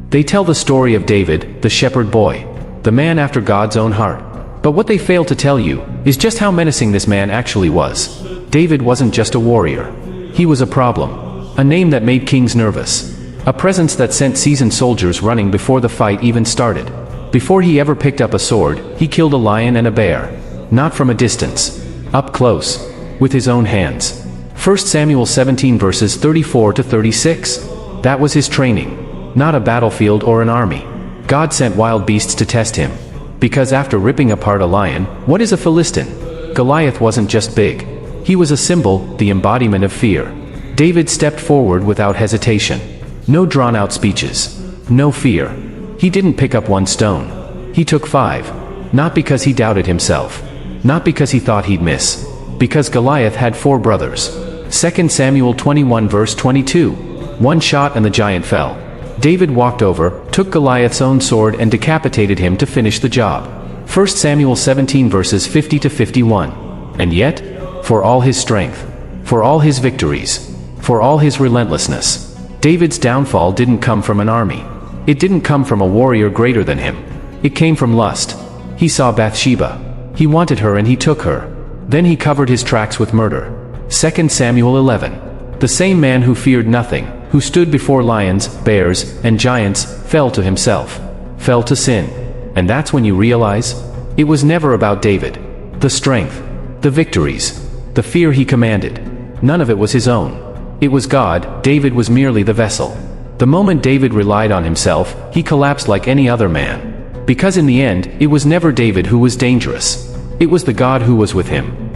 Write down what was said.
They tell the story of David, the shepherd boy, the man after God's own heart. But what they fail to tell you is just how menacing this man actually was. David wasn't just a warrior. He was a problem. A name that made kings nervous. A presence that sent seasoned soldiers running before the fight even started. Before he ever picked up a sword, he killed a lion and a bear. Not from a distance. Up close. With his own hands. 1 Samuel 17 verses 34 to 36. That was his training. Not a battlefield or an army. God sent wild beasts to test him. Because after ripping apart a lion, what is a Philistine? Goliath wasn't just big. He was a symbol, the embodiment of fear. David stepped forward without hesitation. No drawn-out speeches. No fear. He didn't pick up one stone. He took 5. Not because he doubted himself. Not because he thought he'd miss. Because Goliath had 4 brothers. 2 Samuel 21 verse 22. One shot and the giant fell. David walked over, took Goliath's own sword and decapitated him to finish the job. 1 Samuel 17 verses 50 to 51. And yet, for all his strength, for all his victories, for all his relentlessness, David's downfall didn't come from an army. It didn't come from a warrior greater than him. It came from lust. He saw Bathsheba. He wanted her and he took her. Then he covered his tracks with murder. 2 Samuel 11. The same man who feared nothing, who stood before lions, bears, and giants, fell to himself. Fell to sin. And that's when you realize, it was never about David. The strength, the victories, the fear he commanded. None of it was his own. It was God. David was merely the vessel. The moment David relied on himself, he collapsed like any other man. Because in the end, it was never David who was dangerous. It was the God who was with him.